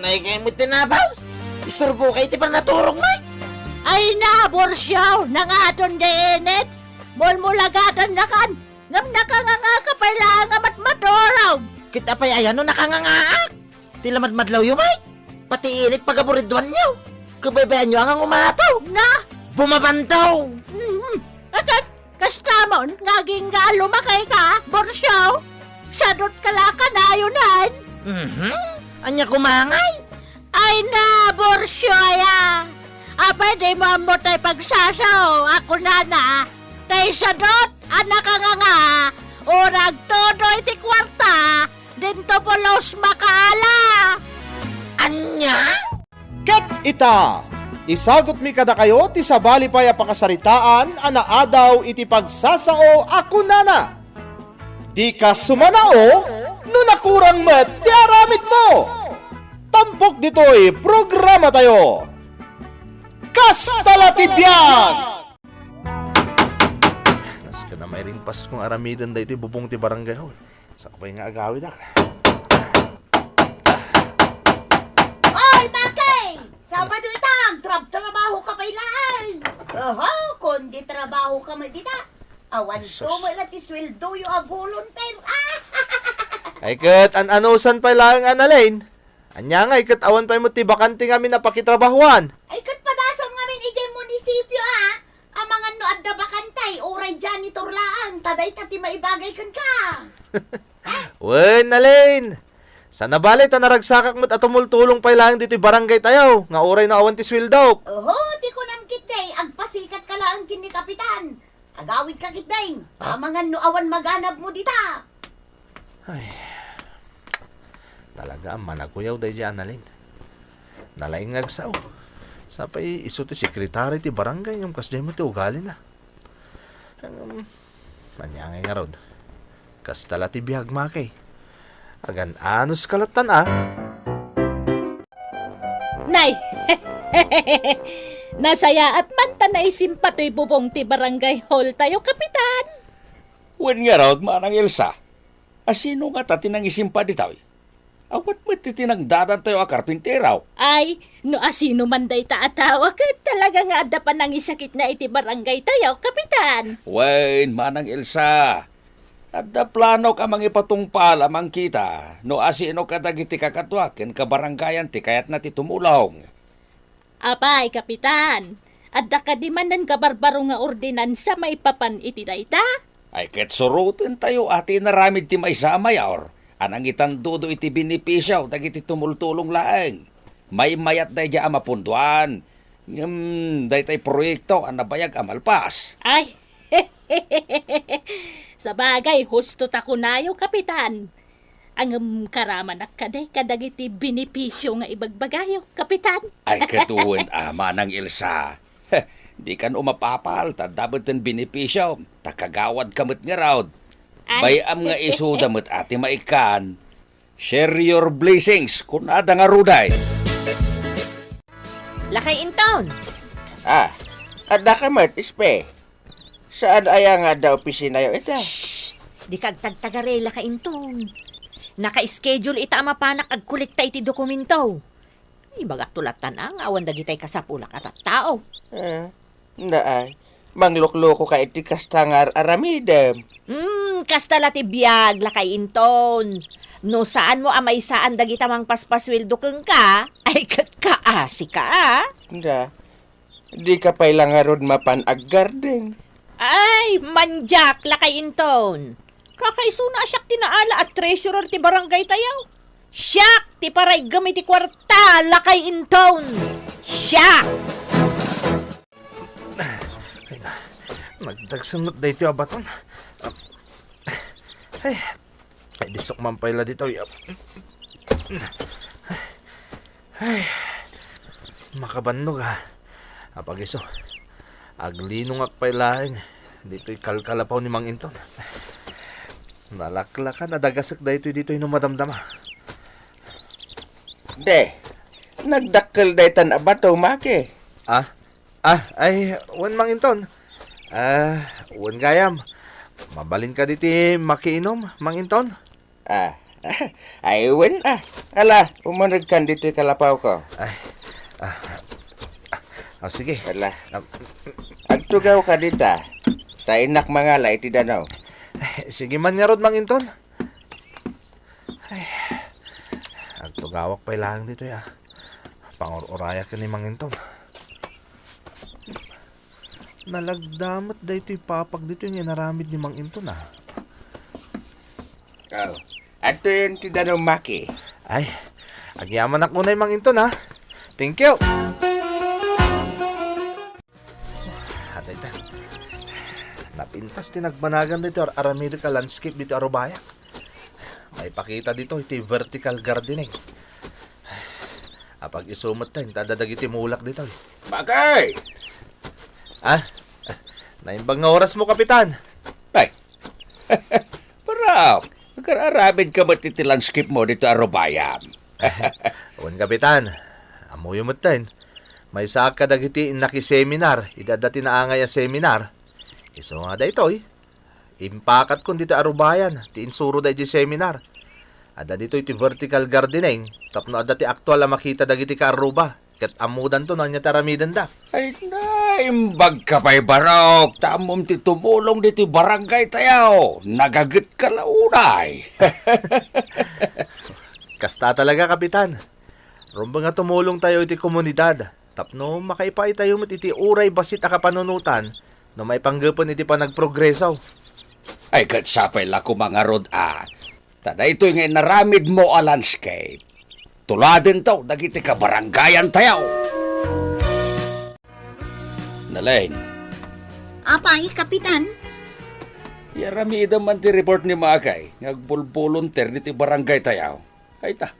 May kayo mo tinabaw. Istorbo kayo ti pa naturong, Mike. Ay na, Borsyaw, nangaton deenet. Mulmulagatan na kan. Ngam nakanganga ka pala nga matmaturaw. Kita pa ayan no nakangangaak. Tilamadmadlaw yung, Mike. Pati init pagaburidwan niyo. Kabaybayan niyo ang umataw. Na, Bumabantaw. agad, kastamon, naging nga lumakay ka, Borsyaw. Sadot kalaka na yunan. Anya kumangay. Ay na, Borsyoya. Apay di mo mo tayo pagsasaw. Ako na. Tay sadot, anak ka nga. Urag todo iti kwarta. Dinto po los makaala. Anya? Ket ita! Isagot mi kada kayo ti sabali pay pakasaritaan ana adaw iti pagsasao ako nana. Di ka sumanao no nakurang met ti aramid mo. Tampok dito'y programa tayo. Kastala ti biyag! Nas ka na may ring pas kong aramidan da iti bubong ti barangay hall. Sakapay nga agawid ak. Oy, Makay! Sabado itang, trabaho ka pa ilaan. Oho, kundi trabaho ka mo dita. Awan to mo ilat isweldo yung a volunteer. Ay kat an-anusan pa lang analain. Anya nga ikat awan pa mo ti bakante kami na pakitrabahuan. Ay, kat padasam ngamin ijay munisipyo Ang mga no adda bakantay, oray janitor laang. Taday tati maibagay kan ka. Wen, Alain! Sa nabalay ta naragsakak mo't atumultulong pa lang dito barangay tayo. Nga oray na awan ti sweldo. Oho, di ko namkit day. Agpasikat ka laang kini kapitan. Agawid ka kitday. Pamangan no awan maganap mo dita. Talaga ang managuyaw day dyan, Alain. Nalaing ngagsaw. Sapay iso ti sekretary ti barangay yung kasday mo ti ugali na. Manyangay nga rod. Kastala ti bihag makay. Agan anos kalatan Nay, nasaya at manta na isimpato'y bubong ti barangay hall tayo, kapitan. Wen nga raw, manang Elsa. Asino nga tati nang isimpa di tayo? Awat mo titinang dadan tayo a karpinteraw. Ay, no asino man day taatawa ka, talaga nga ada pa nang isakit na iti barangay tayo, kapitan. Wen, manang Elsa. Adda plano ka mang ipatungpal amang kita. No asino ka dagiti kakatwa, ken kabarangayan ti kayat na ti tumulong. Apay, kapitan, adda ka di man ng kabarbaro nga ordinansa maipapan iti dayta? Ay ket surutin tayo ati naramid ti maisama yaor. Anang itang dudo iti binipisyaw dagiti tumultulong laeng. May mayat day di amapunduan. Day tay proyekto ang nabayag amalpas. Ay, sa bagay, husto ta kunayo, kapitan. Ang karaman kaday kadagiti binipisyo nga ibagbagayo, kapitan. Ay katuwen ama ng Elsa. Di kan umapapal, tadabot ng binipisyo. Takagawad kamot nga raw. Bayam nga isuda mo't ati maikan. Share your blessings kung ada nga ruday. Lakay intaon. Ada ka mat, ispe. Saan aya nga da opisina yo ita? Di kag tagtagarela ka inton. Naka-schedule ita mapanak ag kolekta iti dokumento. Ibagat tulatan ang awan dagitay kasapulak at tao. Naay. Manglukloko ka iti kastangar aramidem. Kastala ti biyag lakay inton. No saan mo amay saan dagita mang paspasweldo keng ka, ay kat kaasi ka Da. Di ka pay lang nga rod mapanag garden. Ay, manjak lakay inton. Kakaisuna asyak tinaala at treasurer ti barangay tayaw. Siyak ti paray gamit ti kwarta lakay inton. Siyak! Ay na, nagdagsamot da ito abaton. Ay, disok man pala dito. Ay, makabannog Apag iso, aglinong akpailaing. Dito'y kalkalapaw ni Mang Inton. Nalaklakan, nadagasak da ito dito'y numadamdama. De. Nagdakkel daytan abato make. Ay, wan Mang Inton. Wan gayam. Mabalin ka diti makiinom, Mang Inton. Ay, wen Ala, umanag kan dito kalapaw ko. Sige. Ala. Agtugaw ka dito. Sa inak mga la, iti danaw. Sige man nga rod, Mang Inton. Agtugawak pa ilang dito ya. Pangor-oraya ka ni Mang Inton. Nalagdamat da ito'y papag dito yung inaramid ni Mang Inton Oh. Ato yun ti danaw maki. Ay, agyaman ako na yung Mang Inton Thank you. Hatay ta. Napintas tinagbanagan dito aramido ka landscape dito Arubayak. May pakita dito iti vertical gardening. Apag isumot tayo, tadadag iti mulak dito. Bakay! Naimbang nga oras mo, Kapitan. Ay! Parang, nagkararabid ka ba't iti landscape mo dito Arubayam? Uwan, Kapitan. Amoy mo tayo. May saka dagiti naki-seminar. Idadati na angay a seminar. Iso nga da ito Impakat kun dito Arubayan. Ti insuro da iti seminar. Ada dito iti vertical gardening. Tapno ada ti aktual na makita dagiti ka Aruba. Kat amudan to na niya taramidan da. Ay na, imbag ka pa'y barok. Tamom ti tumulong dito barangay tayaw. Nagagit ka launay. Kasta talaga, Kapitan. Rumba nga tumulong tayo iti komunidad. Tapno makaipay tayo iti uray basit a kapanunutan no may panggapon iti pa nagprogreso. Ay katsapay la ko mga rod Tada ito nga naramid mo a landscape. Tuladin to, dagiti ka barangayan tayaw. Nalain, Apay, Kapitan? yaramida man ti report ni Makay. Ngagbulbulunter diti barangay tayaw. Ay ta,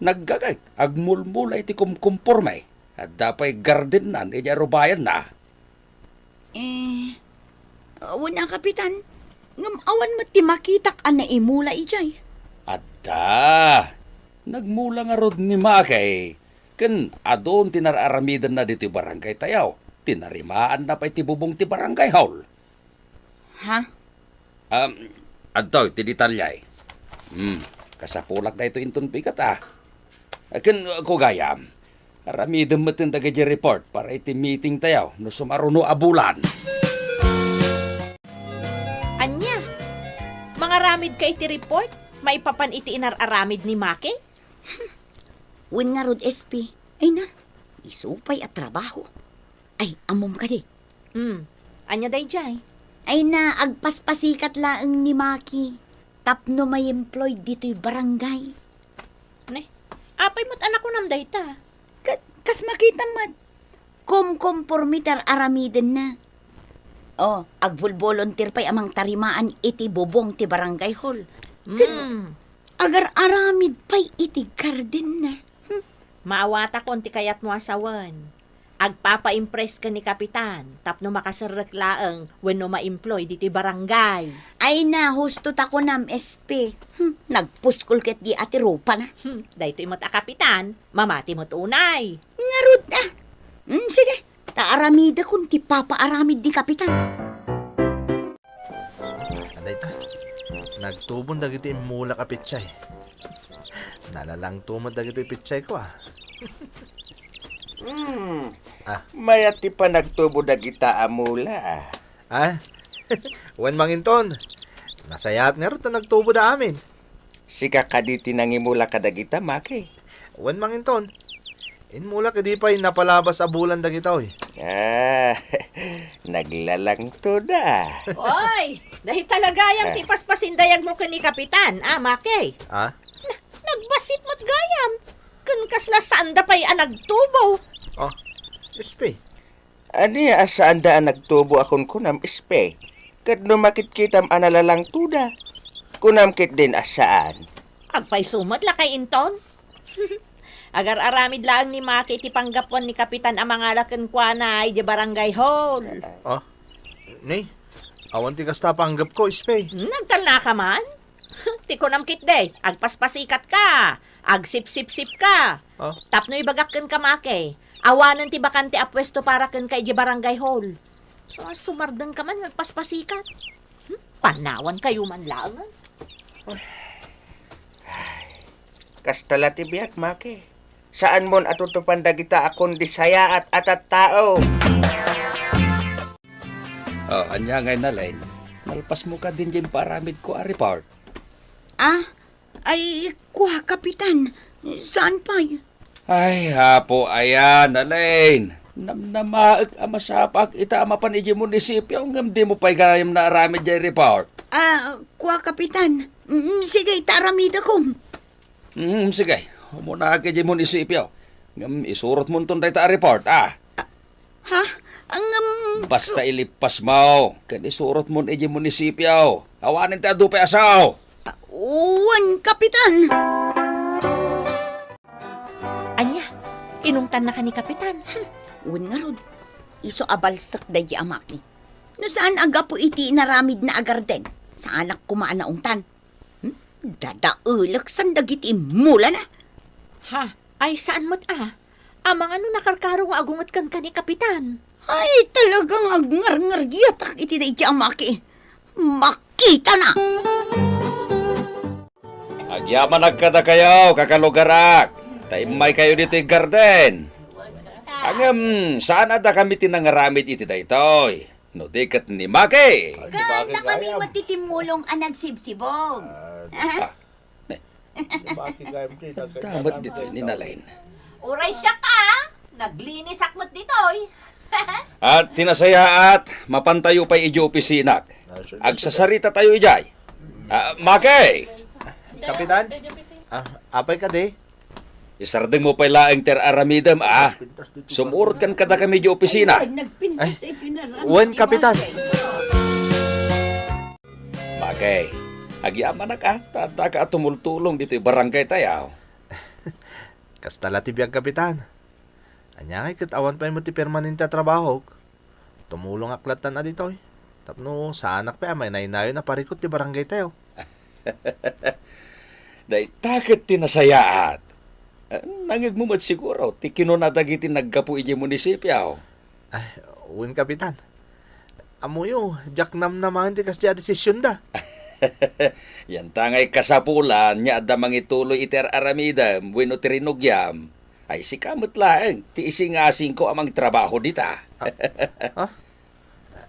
naggagay, agmulmulay ti kumkumpormay. At dapay garden nan, Arubayan na. Wala, Kapitan. Ngamawan mo ti makitak na imula ijay. Adda, nagmula nga rod ni Makay. Ken adon tinararamidan na dito barangay tayaw. Tinarimaan na pa iti bubong ti barangay hall. Ha? Adto, ti detalyay. Kasapulak na ito inton pikat Ken ko gayam. Aramidan mo tin dagaji report para iti meeting tayaw no sumaruno abulan. Anya, mga ramid ka iti report? Maipapan iti inararamid ni Maki? Wen nga rod SP. Ay na, isupay at trabaho. Ay, amom ka di. Anya day jay? Ay na, agpaspasikat laeng ni Maki. Tapno may employed dito'y barangay. Ne, apay mo't anak ko nam day ta. Kas makita mat. Kumkompormitar aramiden na. Oh, agbulbolontir pa'y amang tarimaan iti bubong ti barangay hall. Agar aramid pa'y iti garden na. Maawata kon ti kayat mo asawan. Agpapa-impress ka ni Kapitan, tapno makasarek laeng wenno ma-employ diti barangay. Ay na, husto ta ko nam SP. Nagpuskol ket di ati rupa na. Dahito imot a Kapitan, mamati mo't unay. Ngarud na. Sige, taaramida kun ti papaaramid di Kapitan. Anday ta. Nagtubon dagiti mula ka pitsay. Nalalang tumod dagiti pitsay ko Mayat ti pa nagtubo dagita amula. Wan Manginton. Nasayat nga rin na nagtubo da amin. Sika kaditi nangimula kadagita Maki. Wan Manginton. Inmula ka di pa napalabas a bulan dagita Naglalang to da. Oy, dahil talagayam ti paspasindayag mo ka ni Kapitan, Maki. Nagbasit mo't gayam. Kun kasla sanda pa'y nagtubo. SP. Ani asaan da nagtubo akon kunam ispe. Kat no makitkitam analalang tuda. Kunam kit din asaan. Agpay sumot la kay Inton. Agar aramid lang ni Maki iti panggapon ni Kapitan ang mga laken kwa na di barangay hall. Nay, awan ti kasta panggap ko, SP. Nagtalna ka man? Ti kunam kit day, agpaspasikat ka. Agsip-sip-sip ka. Tapno ibagak ken ka Maki. Awanan ti bakante a pwesto para ken kay di barangay hall. So sumardan ka man nagpaspasikat. Panawan kayo man lang. Kastala ti biyak, Maki. Saan mon atutupan dagita akong disaya at atat tao? Anya ngay na line. Malpas mo ka din dyan paramid ko a report. Ay, kuha, Kapitan. Saan pa? Ay, hapo, ayan, Alain. Namnamaag amasapak ita amapan iji munisipyo ngam di mo pa'y gayam na aramid dyan report. Kuha, Kapitan. Sige, taramida ko. Sige, umuna ka dyan munisipyo. Ngam isurot mo itong dayta a report, ah. Ha? Basta ilipas mo. Kan isurot mo iji munisipyo. Awanin ta dupe asaw. Uwan, Kapitan. Anya, inungtan na ka ni Kapitan. Uwan nga rod. Iso abalsak dahi amaki. No saan aga po iti naramid na agarden? Sa anak kumaan na ungtan. Dadaulak sandagiti mula na. Ha? Ay, saan mo't Amang ano nakarkaro nga agungot kang ka ni Kapitan. Ay, talagang agngar-ngar giyatak iti dahi amaki. Makita na! Agyaman nagkada kayo, kakalugarak. Taimay kayo dito yung garden. Angam, saan ada kami tinangaramid iti daytoy? No dikat ni Maki. Ganda kami matitimulong ang nagsibsibog. Damat dito ni Nalain. Uray siya ka! Naglinis akmot ditoy. At tinasaya at mapantayo pa iji opisinak. Agsasarita tayo ijay. Maki! Kapitan? Apay ka de? Isardeng mo pa laing ter aramidam, Sumurot kan kada kami di opisina. Nagpintas iti naramid. Uwan, Kapitan. Bagay, agyaman na ka, tata ka tumultulong dito yung barangay tayo. Kastala ti biyag, Kapitan. Anya kay katawan pa yung ti permanente a trabaho. Tumulong aklatan na dito. Tapno sa anak pa may nainayo na parikot ti barangay tayo. Day takit tinasayaat. Nangigmumad siguro, ti kinunadagitin nagkapu iji munisipyo. Ay, uwan, Kapitan. Amuyo, jak nam naman ti kasya desisyon da. Yan tangay kasapulan, niya ada mangituloy iter aramida, bueno tirinugyam. Ay si kamot laeng, ti ising-asing ko amang trabaho dita.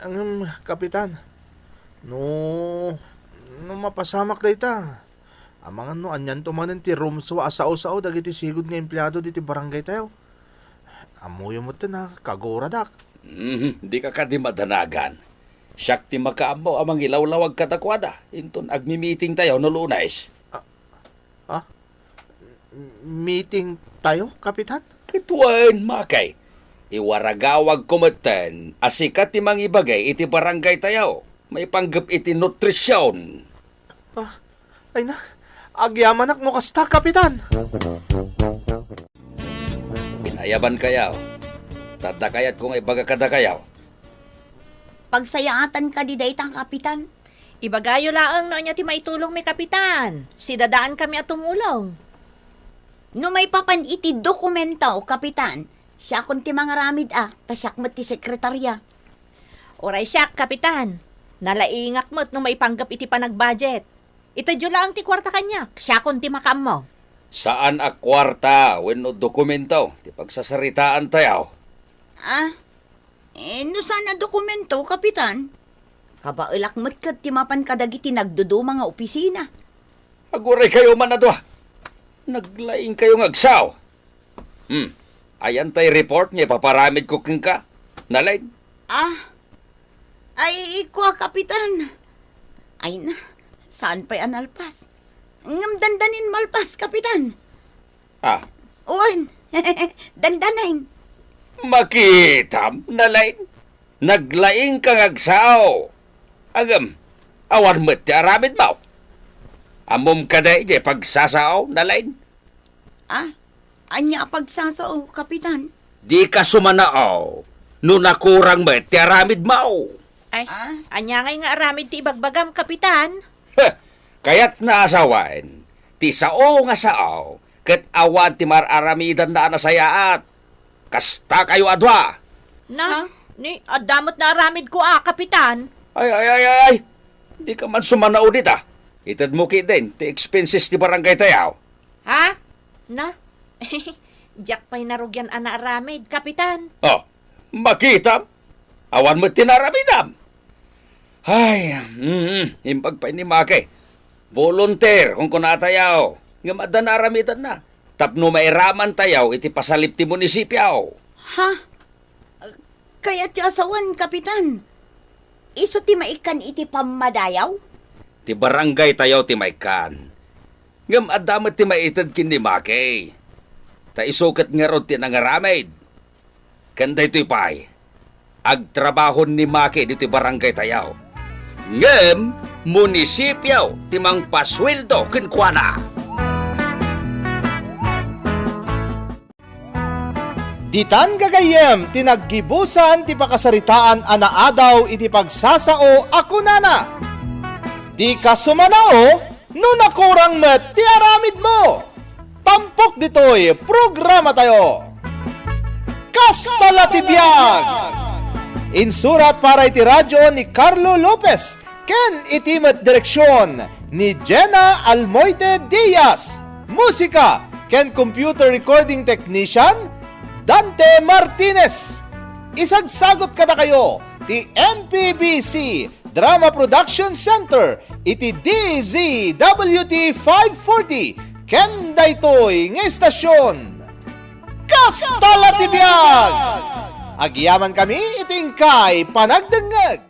Ang Kapitan, no mapasamak da ita. Amang ano, anyan tumanan ti room so asao-sao dagiti sigod nga empleyado diti barangay tayo. Amuyo mo na, kagoradak. Di ka di madanagan. Siyak ti makaamo amang ilawlawag katakwada. Inton agmi-meeting tayo no Lunes. Meeting tayo, Kapitan? Kituan, Makay. Iwaragawag kumeten, asikat ti mangibagay iti barangay tayo. May panggap iti nutrisyon. Ay na, agyamanak mo kasta, Kapitan. Pinayaban kayaw. Tadakayat kung ibaga kadakayaw. Pagsayaatan ka di daytang Kapitan. Ibagayo laang na niya ti maitulong may Kapitan. Si dadaan kami at tumulong. No may papan iti dokumentaw, Kapitan. Siya kun ti mga ramid tasyak mo ti sekretarya. Oray siya, Kapitan. Nalaingak mo't no may panggap iti panag-budget. Ito dyo lang ti kwarta kanya. Siya kun ti makam mo. Saan a kwarta wenno dokumento? Ti pagsasaritaan tayo. No sana dokumento, Kapitan. Kabailak mo't kat ti mapan kadagiti nagdudo mga opisina. Aguray kayo man adwa. Naglaing kayo ngagsaw. Ayan tay report niya, paparamid ko king ka. Nalain. Ay, kuha, Kapitan. Ay na, saan pa'y analpas? Ngam dandanin malpas, Kapitan. Uwan, dandanain. Makitam, nalain. Naglaing kang agsaw. Agam, awan mo't ti aramid mo. Amom ka day, di pagsasaw, nalain. Anya pagsasao, Kapitan. Di ka sumanaaw. No nakurang mo't ti aramid mo. Ay, anya ngay nga aramid ti ibagbagam, Kapitan. Kaya't naasawan, ti sao nga sao, kat awan ti mararamidan na nasayaat. Kasta kayo adwa. Ni, adamot na aramid ko Kapitan. Ay. Di ka man sumanao dita. Itad mo ki din, ti expenses ti barangay tayaw. Ha? Na? Jack pa'y narugyan ana aramid, Kapitan. Oh, makita? Awan mo tinaramidam. Ay, impag pa ni Maki. Volunteer kung kunatayaw. Nga madanaramidan na. Tapno mairaman tayaw iti pasalip ti munisipyaw. Ha? Kaya ti asawan, Kapitan. Iso ti maikan iti pamadayaw? Ti barangay tayaw ti maikan. Ngam adamat ti maitad kin ni Maki. Ta isukat nga rod ti nangaramid. Kanda ito'y pay. Agtrabahon ni Maki dito barangay tayaw. Ngam, munisipyaw ti mang pasweldo kinkwana. Ditan gagayem tinaggibusan ti pakasaritaan anaadaw iti pagsasao ako nana. Di ka sumanao no nakurang met ti aramid mo. Tampok ditoy programa tayo. Kastala ti biag. Insurat para iti radyo ni Carlo Lopez ken iti met direksyon ni Jenna Almoite Diaz. Musika ken computer recording technician Dante Martinez. Isagsagot kada kayo ti MPBC Drama Production Center iti DZWT 540 ken daytoy nga estasyon. Kastala ti biag! Agyaman kami iting kay panagdengeg.